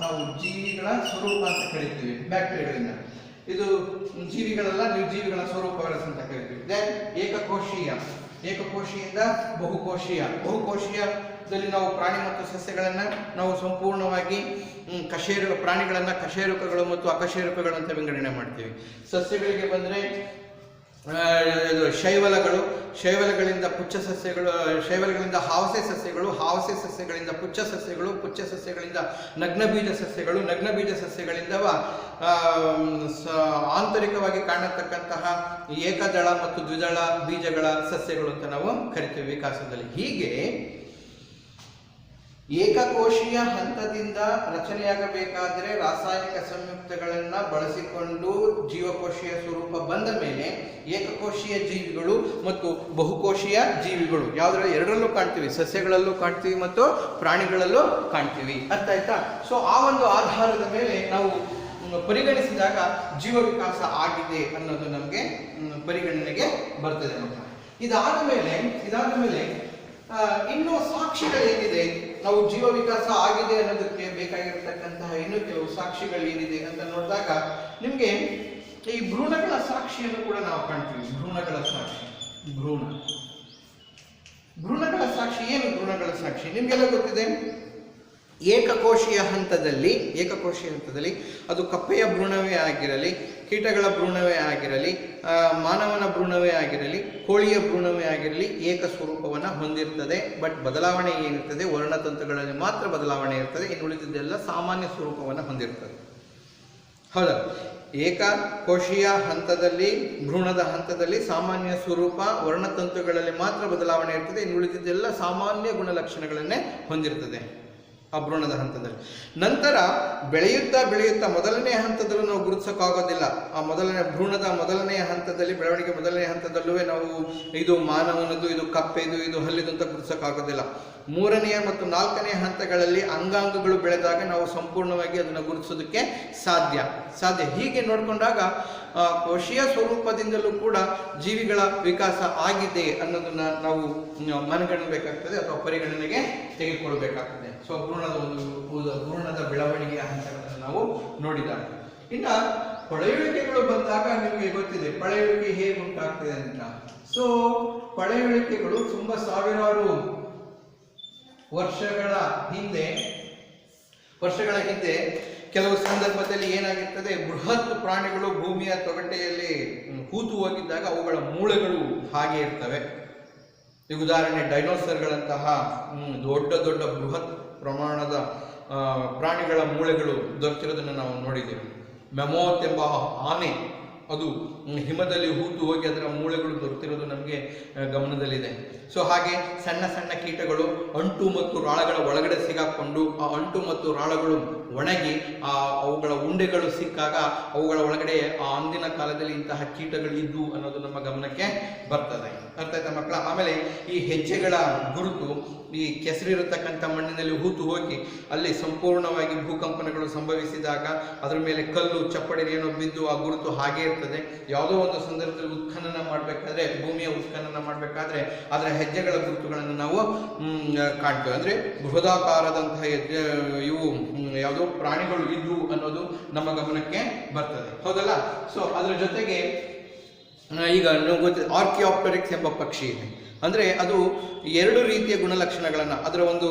ನಾವು ಜೀವಿಗಳ ಸ್ವರೂಪ ಅಂತ ಕರಿತೀವಿ ಬ್ಯಾಕ್ಟೀರಿಯಾಗಳಿಂದ. ಇದು ಜೀವಿಗಳೆಲ್ಲ ನಿರ್ಜೀವಿಗಳ ಸ್ವರೂಪ ವೈರಸ್ ಅಂತ ಕರಿತೀವಿ. ದೆನ್ ಏಕಕೋಶೀಯ, ಏಕಕೋಶಿಯಿಂದ ಬಹುಕೋಶೀಯದಲ್ಲಿ ನಾವು ಪ್ರಾಣಿ ಮತ್ತು ಸಸ್ಯಗಳನ್ನ ನಾವು ಸಂಪೂರ್ಣವಾಗಿ ಪ್ರಾಣಿಗಳನ್ನ ಕಶೇರುಕಗಳು ಮತ್ತು ಅಕಶೇರುಕಗಳು ಅಂತ ವಿಂಗಡಣೆ ಮಾಡ್ತೀವಿ. ಸಸ್ಯಗಳಿಗೆ ಬಂದ್ರೆ ಶೈವಲಗಳಿಂದ ಪುಚ್ಚ ಸಸ್ಯಗಳು, ಶೈವಲಗಳಿಂದ ಹಾವಸೆ ಸಸ್ಯಗಳು, ಹಾವಸೆ ಸಸ್ಯಗಳಿಂದ ಪುಚ್ಚ ಸಸ್ಯಗಳು, ಪುಚ್ಚ ಸಸ್ಯಗಳಿಂದ ನಗ್ನಬೀಜ ಸಸ್ಯಗಳು, ನಗ್ನಬೀಜ ಸಸ್ಯಗಳಿಂದ ಆಂತರಿಕವಾಗಿ ಕಾಣತಕ್ಕಂತಹ ಏಕದಳ ಮತ್ತು ದ್ವಿದಳ ಬೀಜಗಳ ಸಸ್ಯಗಳು ಅಂತ ನಾವು ಕರಿತೀವಿ ವಿಕಾಸದಲ್ಲಿ. ಹೀಗೆ ಏಕಕೋಶೀಯ ಹಂತದಿಂದ ರಚನೆಯಾಗಬೇಕಾದರೆ ರಾಸಾಯನಿಕ ಸಂಯುಕ್ತಗಳನ್ನ ಬಳಸಿಕೊಂಡು ಜೀವಕೋಶೀಯ ಸ್ವರೂಪ ಬಂದ ಮೇಲೆ ಏಕಕೋಶೀಯ ಜೀವಿಗಳು ಮತ್ತು ಬಹುಕೋಶೀಯ ಜೀವಿಗಳು ಯಾವುದ್ರಲ್ಲಿ ಎರಡರಲ್ಲೂ ಕಾಣ್ತೀವಿ, ಸಸ್ಯಗಳಲ್ಲೂ ಕಾಣ್ತೀವಿ ಮತ್ತು ಪ್ರಾಣಿಗಳಲ್ಲೂ ಕಾಣ್ತೀವಿ. ಅರ್ಥ ಆಯ್ತಾ? ಸೊ ಆ ಒಂದು ಆಧಾರದ ಮೇಲೆ ನಾವು ಪರಿಗಣಿಸಿದಾಗ ಜೀವ ವಿಕಾಸ ಆಗಿದೆ ಅನ್ನೋದು ನಮಗೆ ಪರಿಗಣನೆಗೆ ಬರ್ತದೆ. ಇದಾದ ಮೇಲೆ ಇನ್ನೂ ಸಾಕ್ಷಿಗಳೇನಿದೆ, ನಾವು ಜೀವ ವಿಕಾಸ ಆಗಿದೆ ಅನ್ನೋದಕ್ಕೆ ಬೇಕಾಗಿರತಕ್ಕಂತಹ ಇನ್ನೂ ಕೆಲವು ಸಾಕ್ಷಿಗಳೇನಿದೆ ಅಂತ ನೋಡಿದಾಗ ನಿಮಗೆ ಈ ಭ್ರೂಣಗಳ ಸಾಕ್ಷಿಯನ್ನು ಕೂಡ ನಾವು ಕಾಣ್ತೀವಿ. ಭ್ರೂಣಗಳ ಸಾಕ್ಷಿ ಏನು? ಭ್ರೂಣಗಳ ಸಾಕ್ಷಿ ನಿಮಗೆಲ್ಲ ಗೊತ್ತಿದೆ. ಏಕಕೋಶೀಯ ಹಂತದಲ್ಲಿ ಅದು ಕಪ್ಪೆಯ ಭ್ರೂಣವೇ ಆಗಿರಲಿ, ಕೀಟಗಳ ಭ್ರೂಣವೇ ಆಗಿರಲಿ, ಮಾನವನ ಭ್ರೂಣವೇ ಆಗಿರಲಿ, ಕೋಳಿಯ ಭ್ರೂಣವೇ ಆಗಿರಲಿ ಏಕ ಸ್ವರೂಪವನ್ನು ಹೊಂದಿರ್ತದೆ. ಬಟ್ ಬದಲಾವಣೆ ಏನಿರ್ತದೆ ವರ್ಣತಂತುಗಳಲ್ಲಿ ಮಾತ್ರ ಬದಲಾವಣೆ ಇರ್ತದೆ, ಇನ್ನು ಉಳಿದಿದ್ದೆಲ್ಲ ಸಾಮಾನ್ಯ ಸ್ವರೂಪವನ್ನು ಹೊಂದಿರ್ತದೆ. ಹೌದಾ? ಏಕಕೋಶೀಯ ಹಂತದಲ್ಲಿ ಭ್ರೂಣದ ಹಂತದಲ್ಲಿ ಸಾಮಾನ್ಯ ಸ್ವರೂಪ ವರ್ಣತಂತುಗಳಲ್ಲಿ ಮಾತ್ರ ಬದಲಾವಣೆ ಇರ್ತದೆ, ಇನ್ನು ಉಳಿದಿದ್ದೆಲ್ಲ ಸಾಮಾನ್ಯ ಗುಣಲಕ್ಷಣಗಳನ್ನೇ ಹೊಂದಿರ್ತದೆ ಆ ಭ್ರೂಣದ ಹಂತದಲ್ಲಿ. ನಂತರ ಬೆಳೆಯುತ್ತಾ ಮೊದಲನೆಯ ಹಂತದಲ್ಲೂ ನಾವು ಗುರುತಿಸೋಕ್ಕಾಗೋದಿಲ್ಲ. ಆ ಭ್ರೂಣದ ಮೊದಲನೆಯ ಹಂತದಲ್ಲಿ, ಬೆಳವಣಿಗೆ ಮೊದಲನೆಯ ಹಂತದಲ್ಲೂ ನಾವು ಇದು ಮಾನವನದು, ಇದು ಕಪ್ಪೆದು, ಇದು ಹಲ್ಲಿದು ಅಂತ ಗುರುತಿಸೋಕ್ಕಾಗೋದಿಲ್ಲ. 3ನೇ ಮತ್ತು 4ನೇ ಹಂತಗಳಲ್ಲಿ ಅಂಗಾಂಗಗಳು ಬೆಳೆದಾಗ ನಾವು ಸಂಪೂರ್ಣವಾಗಿ ಅದನ್ನು ಗುರುತಿಸೋದಕ್ಕೆ ಸಾಧ್ಯ. ಹೀಗೆ ನೋಡಿಕೊಂಡಾಗ ಕೋಶೀಯ ಸ್ವರೂಪದಿಂದಲೂ ಕೂಡ ಜೀವಿಗಳ ವಿಕಾಸ ಆಗಿದೆ ಅನ್ನೋದನ್ನ ನಾವು ಮನಗಣಬೇಕಾಗ್ತದೆ ಅಥವಾ ಪರಿಗಣನೆಗೆ ತೆಗೆದುಕೊಳ್ಬೇಕಾಗ್ತದೆ. ಸೊ ಭ್ರೂಣದ ಬೆಳವಣಿಗೆಯ ಹಂತಗಳನ್ನು ನಾವು ನೋಡಿದಾಗ, ಇನ್ನು ಪಳೆಯುಳಿಕೆಗಳು ಬಂದಾಗ ನಿಮಗೆ ಗೊತ್ತಿದೆ ಪಳೆಯುಳಿಕೆ ಹೇಗೆ ಉಂಟಾಗ್ತದೆ ಅಂತ. ಸೊ ಪಳೆಯುಳಿಕೆಗಳು ತುಂಬಾ ಸಾವಿರಾರು ವರ್ಷಗಳ ಹಿಂದೆ ಕೆಲವು ಸಂದರ್ಭದಲ್ಲಿ ಏನಾಗಿರ್ತದೆ, ಬೃಹತ್ ಪ್ರಾಣಿಗಳು ಭೂಮಿಯ ತೊಗಟೆಯಲ್ಲಿ ಹೂತು ಹೋಗಿದ್ದಾಗ ಅವುಗಳ ಮೂಳೆಗಳು ಹಾಗೆ ಇರ್ತವೆ. ಈಗ ಉದಾಹರಣೆ ಡೈನೋಸರ್ಗಳಂತಹ ದೊಡ್ಡ ಬೃಹತ್ ಪ್ರಮಾಣದ ಪ್ರಾಣಿಗಳ ಮೂಳೆಗಳು ದೊರೆತಿರೋದನ್ನು ನಾವು ನೋಡಿದ್ದೇವೆ. ಮೆಮೋತ್ ಎಂಬ ಆನೆ ಅದು ಹಿಮದಲ್ಲಿ ಹೂತು ಹೋಗಿ ಅದರ ಮೂಳೆಗಳು ದೊರೆತಿರೋದು ನಮಗೆ ಗಮನದಲ್ಲಿದೆ. ಸೊ ಹಾಗೆ ಸಣ್ಣ ಕೀಟಗಳು ಅಂಟು ಮತ್ತು ರಾಳಗಳ ಒಳಗಡೆ ಸಿಗಾಕೊಂಡು ಆ ಅಂಟು ಮತ್ತು ರಾಳಗಳು ಒಣಗಿ ಅವುಗಳ ಉಂಡೆಗಳು ಸಿಕ್ಕಾಗ ಅವುಗಳ ಒಳಗಡೆ ಆ ಅಂದಿನ ಕಾಲದಲ್ಲಿ ಇಂತಹ ಕೀಟಗಳು ಇದ್ದು ಅನ್ನೋದು ನಮ್ಮ ಗಮನಕ್ಕೆ ಬರ್ತದೆ. ಅರ್ಥ ಆಯ್ತಾ ಮಕ್ಕಳ? ಆಮೇಲೆ ಈ ಹೆಜ್ಜೆಗಳ ಗುರುತು ಈ ಕೆಸರಿರತಕ್ಕಂಥ ಮಣ್ಣಿನಲ್ಲಿ ಹೂತು ಹೋಗಿ ಅಲ್ಲಿ ಸಂಪೂರ್ಣವಾಗಿ ಭೂಕಂಪನಗಳು ಸಂಭವಿಸಿದಾಗ ಅದರ ಮೇಲೆ ಕಲ್ಲು ಚಪ್ಪಡಿ ಏನೋ ಬಿದ್ದು ಆ ಗುರುತು ಹಾಗೆ ಇರ್ತದೆ. ಯಾವುದೋ ಒಂದು ಸಂದರ್ಭದಲ್ಲಿ ಉತ್ಖನನ ಮಾಡಬೇಕಾದ್ರೆ, ಭೂಮಿಯ ಉತ್ಖನನ ಮಾಡಬೇಕಾದ್ರೆ ಅದರ ಹೆಜ್ಜೆಗಳ ಗುರುತುಗಳನ್ನು ನಾವು ಕಾಣ್ತೇವೆ. ಅಂದರೆ ಬೃಹದಾಕಾರದಂತಹ ಇವು ಯಾವುದೋ ಪ್ರಾಣಿಗಳು ಇದ್ದು ಅನ್ನೋದು ನಮ್ಮ ಗಮನಕ್ಕೆ ಬರ್ತದೆ. ಹೌದಲ್ಲ? ಸೊ ಅದರ ಜೊತೆಗೆ ಈಗ ನಾವು ಗೊತ್ತಿದೆ ಆರ್ಕಿಯಾಪ್ಟೆರಿಕ್ಸ್ ಎಂಬ ಪಕ್ಷಿ ಇದೆ. ಅಂದರೆ ಅದು 2 ರೀತಿಯ ಗುಣಲಕ್ಷಣಗಳನ್ನು, ಅದರ ಒಂದು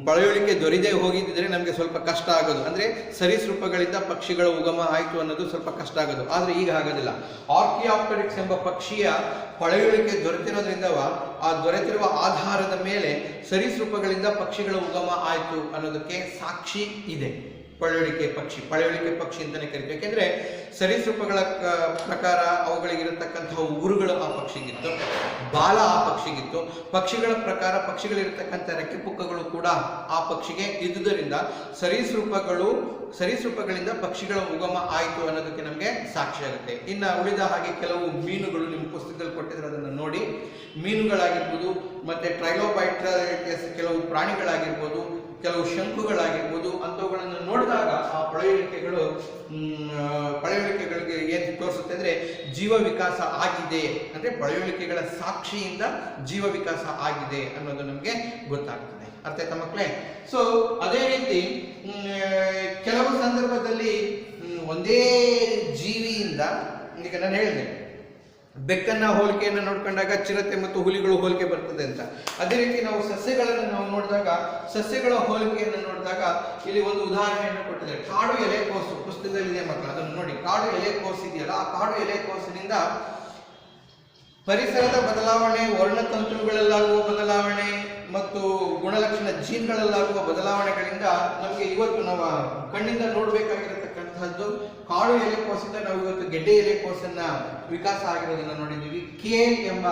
ಪಳೆಯುಳಿಕೆ ದೊರೆಯದೇ ಹೋಗಿದ್ದರೆ ನಮಗೆ ಸ್ವಲ್ಪ ಕಷ್ಟ ಆಗೋದು. ಅಂದರೆ ಸರೀಸೃಪಗಳಿಂದ ಪಕ್ಷಿಗಳ ಉಗಮ ಆಯಿತು ಅನ್ನೋದು ಸ್ವಲ್ಪ ಕಷ್ಟ ಆಗೋದು. ಆದರೆ ಈಗ ಆಗೋದಿಲ್ಲ. ಆರ್ಕಿಯಾಪ್ಟೆರಿಕ್ಸ್ ಎಂಬ ಪಕ್ಷಿಯ ಪಳೆಯುಳಿಕೆ ದೊರೆತಿರೋದ್ರಿಂದ ಆ ದೊರೆತಿರುವ ಆಧಾರದ ಮೇಲೆ ಸರೀಸೃಪಗಳಿಂದ ಪಕ್ಷಿಗಳ ಉಗಮ ಆಯಿತು ಅನ್ನೋದಕ್ಕೆ ಸಾಕ್ಷಿ ಇದೆ. ಪಳೆಯುಳಿಕೆ ಪಕ್ಷಿ ಅಂತಲೇ ಕರಿತೀವಿ. ಯಾಕೆಂದರೆ ಸರೀಸೃಪಗಳ ಪ್ರಕಾರ ಅವುಗಳಿಗಿರತಕ್ಕಂತಹ ಉಗುರುಗಳು ಆ ಪಕ್ಷಿಗಿತ್ತು, ಬಾಲ ಆ ಪಕ್ಷಿಗಿತ್ತು. ಪಕ್ಷಿಗಳ ಪ್ರಕಾರ ಪಕ್ಷಿಗಳಿರತಕ್ಕಂಥ ರೆಕ್ಕೆ ಪುಕ್ಕಗಳು ಕೂಡ ಆ ಪಕ್ಷಿಗೆ ಇದ್ದುದರಿಂದ ಸರೀಸೃಪಗಳಿಂದ ಪಕ್ಷಿಗಳ ಉಗಮ ಆಯಿತು ಅನ್ನೋದಕ್ಕೆ ನಮಗೆ ಸಾಕ್ಷಿ ಆಗುತ್ತೆ. ಇನ್ನು ಉಳಿದ ಹಾಗೆ ಕೆಲವು ಮೀನುಗಳು ನಿಮ್ಮ ಪುಸ್ತಕದಲ್ಲಿ ಕೊಟ್ಟಿದ್ರೆ ಅದನ್ನು ನೋಡಿ. ಮೀನುಗಳಾಗಿರ್ಬೋದು, ಮತ್ತು ಟ್ರೈಲೋಬೈಟ್ರಸ್ ಕೆಲವು ಪ್ರಾಣಿಗಳಾಗಿರ್ಬೋದು, ಕೆಲವು ಶಂಕುಗಳಾಗಿರ್ಬೋದು, ಅಂಥವುಗಳನ್ನು ನೋಡಿದಾಗ ಆ ಪಳೆಯುಳಿಕೆಗಳಿಗೆ ಏನು ತೋರಿಸುತ್ತೆ ಅಂದರೆ ಜೀವ ವಿಕಾಸ ಆಗಿದೆ, ಅಂದರೆ ಪಳೆಯುಳಿಕೆಗಳ ಸಾಕ್ಷಿಯಿಂದ ಜೀವ ವಿಕಾಸ ಆಗಿದೆ ಅನ್ನೋದು ನಮಗೆ ಗೊತ್ತಾಗ್ತದೆ. ಅರ್ಥ ಆಯ್ತಾ ಮಕ್ಕಳೇ? ಸೊ ಅದೇ ರೀತಿ ಕೆಲವು ಸಂದರ್ಭದಲ್ಲಿ ಒಂದೇ ಜೀವಿಯಿಂದ, ಈಗ ನಾನು ಹೇಳಿದೆ ಬೆಕ್ಕನ್ನ ಹೋಲಿಕೆಯನ್ನು ನೋಡ್ಕೊಂಡಾಗ ಚಿರತೆ ಮತ್ತು ಹುಲಿಗಳು ಹೋಲಿಕೆ ಬರ್ತದೆ ಅಂತ. ಅದೇ ರೀತಿ ನಾವು ಸಸ್ಯಗಳನ್ನು ನಾವು ನೋಡಿದಾಗ ಸಸ್ಯಗಳ ಹೋಲಿಕೆಯನ್ನು ನೋಡಿದಾಗ ಇಲ್ಲಿ ಒಂದು ಉದಾಹರಣೆಯನ್ನು ಕೊಟ್ಟಿದ್ದಾರೆ. ಕಾಡು ಎಲೆಕೋಸು ಪುಸ್ತಕದಲ್ಲಿದೆ ಮಕ್ಕಳು, ಅದನ್ನು ನೋಡಿ. ಕಾಡು ಎಲೆಕೋಸು ಇದೆಯಲ್ಲ, ಆ ಕಾಡು ಎಲೆಕೋಸಿನಿಂದ ಪರಿಸರದ ಬದಲಾವಣೆ, ವರ್ಣತಂತುಗಳಲ್ಲಾಗುವ ಬದಲಾವಣೆ ಮತ್ತು ಗುಣಲಕ್ಷಣ ಜೀನ್ಗಳಲ್ಲಾಗುವ ಬದಲಾವಣೆಗಳಿಂದ ನಮಗೆ ಇವತ್ತು ನಾವು ಕಣ್ಣಿಂದ ನೋಡಬೇಕಾಗಿರತಕ್ಕಂತಹದ್ದು ಕಾಡು ಎಲೆಕೋಸಿಂದ ನಾವು ಇವತ್ತು ಗೆಡ್ಡೆ ಎಲೆಕೋಸನ್ನ ವಿಕಾಸ ಆಗಿರೋದನ್ನ ನೋಡಿದ್ದೀವಿ. ಕೇಲ್ ಎಂಬ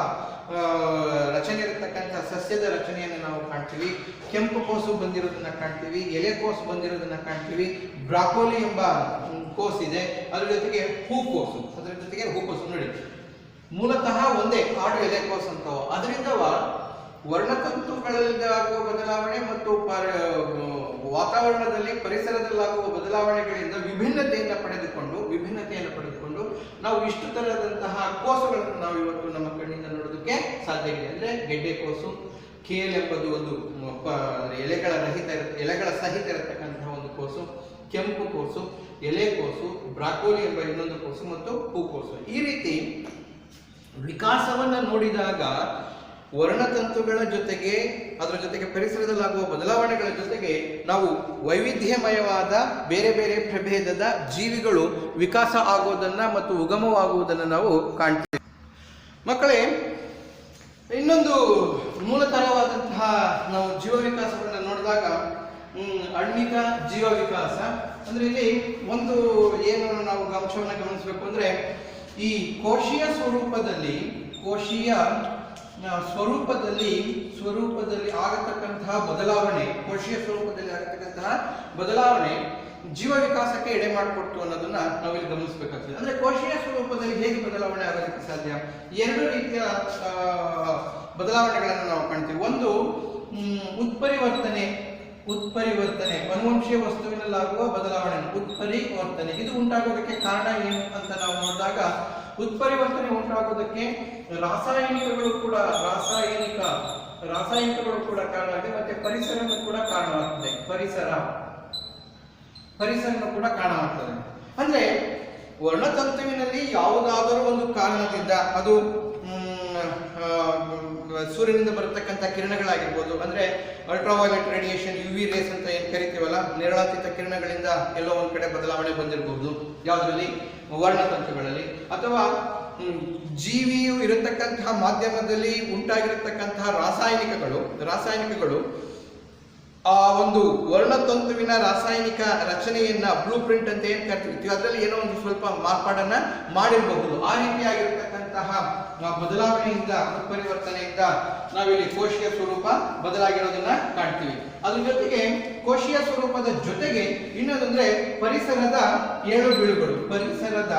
ರಚನೆ ಇರತಕ್ಕಂಥ ಸಸ್ಯದ ರಚನೆಯನ್ನು ನಾವು ಕಾಣ್ತೀವಿ. ಕೆಂಪು ಕೋಸು ಬಂದಿರೋದನ್ನ ಕಾಣ್ತೀವಿ, ಎಲೆಕೋಸು ಬಂದಿರೋದನ್ನ ಕಾಣ್ತೀವಿ. ಬ್ರಾಕೋಲಿ ಎಂಬ ಕೋಸಿದೆ, ಅದರ ಜೊತೆಗೆ ಹೂಕೋಸು ನೋಡಿ. ಮೂಲತಃ ಒಂದೇ ಕಾಡು ಎಲೆಕೋಸು ಅಂತವ. ಅದರಿಂದ ವರ್ಣತಂತುಗಳಲ್ಲಾಗುವ ಬದಲಾವಣೆ ಮತ್ತು ವಾತಾವರಣದಲ್ಲಿ ಪರಿಸರದಲ್ಲಾಗುವ ಬದಲಾವಣೆಗಳಿಂದ ವಿಭಿನ್ನತೆಯನ್ನು ಪಡೆದುಕೊಂಡು ನಾವು ಇಷ್ಟು ತರದಂತಹ ಕೋಸುಗಳನ್ನು ನಾವು ಇವತ್ತು ನಮ್ಮ ಕಣ್ಣಿಂದ ನೋಡೋದಕ್ಕೆ ಸಾಧ್ಯ ಇದೆ. ಅಂದ್ರೆ ಗೆಡ್ಡೆ ಕೋಸು, ಕೇಲ್ ಎಂಬುದು ಒಂದು ಎಲೆಗಳ ಸಹಿತ ಇರತಕ್ಕಂತಹ ಒಂದು ಕೋಸು, ಕೆಂಪು ಕೋಸು, ಎಲೆಕೋಸು, ಬ್ರಾಕೋಲಿ ಎಂಬ ಇನ್ನೊಂದು ಕೋಸು ಮತ್ತು ಹೂಕೋಸು. ಈ ರೀತಿ ವಿಕಾಸವನ್ನ ನೋಡಿದಾಗ ವರ್ಣತಂತುಗಳ ಜೊತೆಗೆ ಅದರ ಜೊತೆಗೆ ಪರಿಸರದಲ್ಲಾಗುವ ಬದಲಾವಣೆಗಳ ಜೊತೆಗೆ ನಾವು ವೈವಿಧ್ಯಮಯವಾದ ಬೇರೆ ಬೇರೆ ಪ್ರಭೇದದ ಜೀವಿಗಳು ವಿಕಾಸ ಆಗುವುದನ್ನ ಮತ್ತು ಉಗಮವಾಗುವುದನ್ನು ನಾವು ಕಾಣ್ತೀವಿ. ಮಕ್ಕಳೇ, ಇನ್ನೊಂದು ಮೂಲತರವಾದಂತಹ ನಾವು ಜೀವ ವಿಕಾಸವನ್ನು ನೋಡಿದಾಗ ಆಣ್ವಿಕ ಜೀವ ವಿಕಾಸ ಅಂದ್ರೆ ಇಲ್ಲಿ ಒಂದು ಏನು ನಾವು ಅಂಶವನ್ನು ಗಮನಿಸಬೇಕು ಅಂದ್ರೆ ಈ ಕೋಶೀಯ ಸ್ವರೂಪದಲ್ಲಿ ಆಗತಕ್ಕಂತಹ ಬದಲಾವಣೆ ಜೀವ ವಿಕಾಸಕ್ಕೆ ಎಡೆ ಮಾಡಿಕೊಡ್ತು ಅನ್ನೋದನ್ನ ನಾವಿಲ್ಲಿ ಗಮನಿಸಬೇಕಾಗ್ತದೆ. ಅಂದ್ರೆ ಕೋಶೀಯ ಸ್ವರೂಪದಲ್ಲಿ ಹೇಗೆ ಬದಲಾವಣೆ ಆಗೋದಕ್ಕೆ ಸಾಧ್ಯ? ಎರಡು ರೀತಿಯ ಬದಲಾವಣೆಗಳನ್ನು ನಾವು ಕಾಣ್ತೀವಿ. ಒಂದು ಉತ್ಪರಿವರ್ತನೆ, ಅನುವಂಶೀಯ ವಸ್ತುವಿನಲ್ಲಾಗುವ ಬದಲಾವಣೆ ಉತ್ಪರಿವರ್ತನೆ. ಇದು ಉಂಟಾಗೋದಕ್ಕೆ ಕಾರಣ ಏನು ಅಂತ ನಾವು ನೋಡಿದಾಗ ಉತ್ಪರಿವರ್ತನೆ ಉಂಟಾಗೋದಕ್ಕೆ ರಾಸಾಯನಿಕಗಳು ಕೂಡ ಕಾರಣ ಆಗಿದೆ, ಮತ್ತೆ ಪರಿಸರನೂ ಕೂಡ ಕಾರಣವಾಗ್ತದೆ. ಪರಿಸರನೂ ಕೂಡ ಕಾರಣವಾಗ್ತದೆ. ಅಂದ್ರೆ ವರ್ಣತಂತುವಿನಲ್ಲಿ ಯಾವುದಾದರೂ ಒಂದು ಕಾರಣದಿಂದ ಅದು ಸೂರ್ಯನಿಂದ ಬರತಕ್ಕಂಥ ಕಿರಣಗಳಾಗಿರ್ಬೋದು, ಅಂದ್ರೆ ಅಲ್ಟ್ರಾವೈಲೆಟ್ ರೇಡಿಯೇಷನ್, UV ರೇಸ್ ಅಂತ ಏನ್ ಕರಿತೀವಲ್ಲ, ನೇರಳಾತೀತ ಕಿರಣಗಳಿಂದ ಎಲ್ಲೋ ಒಂದ್ ಕಡೆ ಬದಲಾವಣೆ ಬಂದಿರಬಹುದು ಯಾವುದರಲ್ಲಿ, ವರ್ಣತಂತುಗಳಲ್ಲಿ. ಅಥವಾ ಜೀವಿಯು ಇರತಕ್ಕಂತಹ ಮಾಧ್ಯಮದಲ್ಲಿ ಉಂಟಾಗಿರತಕ್ಕಂತಹ ರಾಸಾಯನಿಕಗಳು ಆ ಒಂದು ವರ್ಣತಂತುವಿನ ರಾಸಾಯನಿಕ ರಚನೆಯನ್ನ ಬ್ಲೂ ಪ್ರಿಂಟ್ ಅಂತ ಏನ್ ಕರಿತೀವಿ ಅದರಲ್ಲಿ ಏನೋ ಒಂದು ಸ್ವಲ್ಪ ಮಾರ್ಪಾಡನ್ನ ಮಾಡಿರಬಹುದು. ಆ ರೀತಿಯಾಗಿರತಕ್ಕಂತಹ ಬದಲಾವಣೆಯಿಂದ, ಉತ್ಪರಿವರ್ತನೆಯಿಂದ ನಾವಿಲ್ಲಿ ಕೋಶೀಯ ಸ್ವರೂಪ ಬದಲಾಗಿರೋದನ್ನ ಕಾಣ್ತೀವಿ. ಅದ್ರ ಜೊತೆಗೆ ಕೋಶೀಯ ಸ್ವರೂಪದ ಜೊತೆಗೆ ಇನ್ನೊಂದಂದ್ರೆ ಪರಿಸರದ ಏಳು ಬೀಳುಗಳು, ಪರಿಸರದ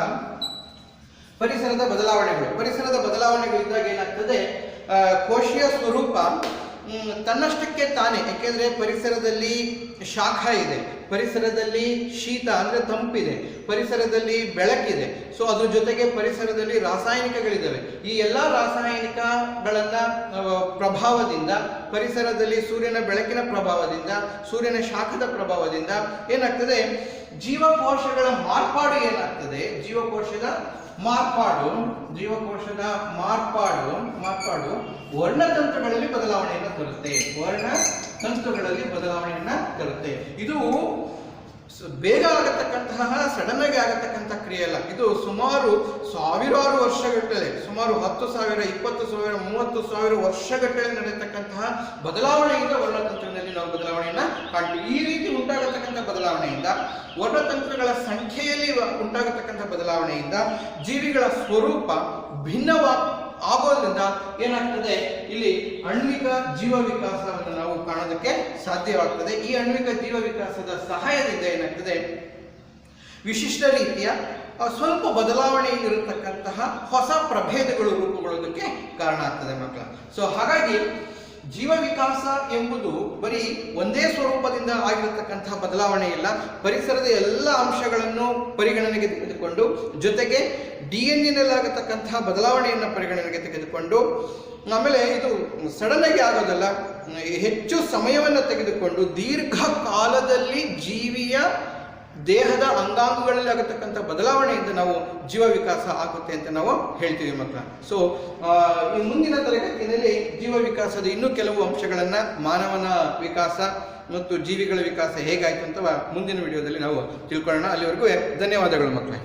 ಬದಲಾವಣೆಗಳಿದ್ದಾಗ ಏನಾಗ್ತದೆ, ಕೋಶೀಯ ಸ್ವರೂಪ ತನ್ನಷ್ಟಕ್ಕೆ ತಾನೇ, ಯಾಕೆಂದ್ರೆ ಪರಿಸರದಲ್ಲಿ ಶಾಖ ಇದೆ, ಪರಿಸರದಲ್ಲಿ ಶೀತ ಅಂದ್ರೆ ತಂಪಿದೆ, ಪರಿಸರದಲ್ಲಿ ಬೆಳಕಿದೆ. ಸೊ ಅದ್ರ ಜೊತೆಗೆ ಪರಿಸರದಲ್ಲಿ ರಾಸಾಯನಿಕಗಳಿದ್ದಾವೆ. ಈ ಎಲ್ಲಾ ರಾಸಾಯನಿಕಗಳನ್ನ ಪ್ರಭಾವದಿಂದ, ಪರಿಸರದಲ್ಲಿ ಸೂರ್ಯನ ಬೆಳಕಿನ ಪ್ರಭಾವದಿಂದ, ಸೂರ್ಯನ ಶಾಖದ ಪ್ರಭಾವದಿಂದ ಏನಾಗ್ತದೆ, ಜೀವಕೋಶಗಳ ಮಾರ್ಪಾಡು ಏನಾಗ್ತದೆ, ಜೀವಕೋಶದ ಮಾರ್ಪಾಡು ವರ್ಣತಂತುಗಳಲ್ಲಿ ಬದಲಾವಣೆಯನ್ನು ತರುತ್ತೆ. ಇದು ಬೇಗ ಆಗತಕ್ಕಂತಹ, ಸಡನ್ ಆಗಿ ಆಗತಕ್ಕಂಥ ಕ್ರಿಯೆ ಅಲ್ಲ. ಇದು ಸುಮಾರು ಸಾವಿರಾರು ವರ್ಷಗಟ್ಟಲೆ, ಸುಮಾರು 10,000, 20,000, 30,000 ವರ್ಷಗಟ್ಟಲೆ ನಡೆಯತಕ್ಕಂತಹ ಬದಲಾವಣೆಯಿಂದ ವರ್ಣತಂತುವಿನಲ್ಲಿ ನಾವು ಬದಲಾವಣೆಯನ್ನ ಕಾಣ್ತೀವಿ. ಈ ರೀತಿ ಉಂಟಾಗತಕ್ಕಂಥ ಬದಲಾವಣೆಯಿಂದ, ವರ್ಣತಂತುಗಳ ಸಂಖ್ಯೆಯಲ್ಲಿ ಉಂಟಾಗತಕ್ಕಂಥ ಬದಲಾವಣೆಯಿಂದ ಜೀವಿಗಳ ಸ್ವರೂಪ ಆಗೋದ್ರಿಂದ ಏನಾಗ್ತದೆ, ಇಲ್ಲಿ ಆಣ್ವಿಕ ಜೀವ ವಿಕಾಸವನ್ನು ನಾವು ಕಾಣೋದಕ್ಕೆ ಸಾಧ್ಯವಾಗ್ತದೆ. ಈ ಆಣ್ವಿಕ ಜೀವ ವಿಕಾಸದ ಸಹಾಯದಿಂದ ಏನಾಗ್ತದೆ, ವಿಶಿಷ್ಟ ರೀತಿಯ ಸ್ವಲ್ಪ ಬದಲಾವಣೆ ಇರತಕ್ಕಂತಹ ಹೊಸ ಪ್ರಭೇದಗಳು ರೂಪುಗೊಳ್ಳೋದಕ್ಕೆ ಕಾರಣ ಆಗ್ತದೆ ಮಕ್ಕಳ. ಸೊ ಹಾಗಾಗಿ ಜೀವ ವಿಕಾಸ ಎಂಬುದು ಬರೀ ಒಂದೇ ಸ್ವರೂಪದಿಂದ ಆಗಿರತಕ್ಕಂತಹ ಬದಲಾವಣೆ ಇಲ್ಲ, ಪರಿಸರದ ಎಲ್ಲ ಅಂಶಗಳನ್ನು ಪರಿಗಣನೆಗೆ ತೆಗೆದುಕೊಂಡು, ಜೊತೆಗೆ DNA-ನಲ್ಲಾಗತಕ್ಕಂತಹ ಬದಲಾವಣೆಯನ್ನು ಪರಿಗಣನೆಗೆ ತೆಗೆದುಕೊಂಡು, ಆಮೇಲೆ ಇದು ಸಡನ್ ಆಗಿ ಆಗೋದಲ್ಲ, ಹೆಚ್ಚು ಸಮಯವನ್ನು ತೆಗೆದುಕೊಂಡು ದೀರ್ಘ ಕಾಲದಲ್ಲಿ ಜೀವಿಯ ದೇಹದ ಅಂಗಾಂಗಗಳಲ್ಲಿ ಆಗತಕ್ಕಂಥ ಬದಲಾವಣೆಯಿಂದ ನಾವು ಜೀವ ವಿಕಾಸ ಆಗುತ್ತೆ ಅಂತ ನಾವು ಹೇಳ್ತೀವಿ ಮಕ್ಕಳ. ಸೊ ಈ ಮುಂದಿನ ತರಗತಿಯಲ್ಲಿ ಜೀವ ವಿಕಾಸದ ಇನ್ನೂ ಕೆಲವು ಅಂಶಗಳನ್ನು, ಮಾನವನ ವಿಕಾಸ ಮತ್ತು ಜೀವಿಗಳ ವಿಕಾಸ ಹೇಗಾಯಿತು ಅಂತ ಮುಂದಿನ ವಿಡಿಯೋದಲ್ಲಿ ನಾವು ತಿಳ್ಕೊಳ್ಳೋಣ. ಅಲ್ಲಿವರೆಗೂ ಧನ್ಯವಾದಗಳು ಮಕ್ಕಳೇ.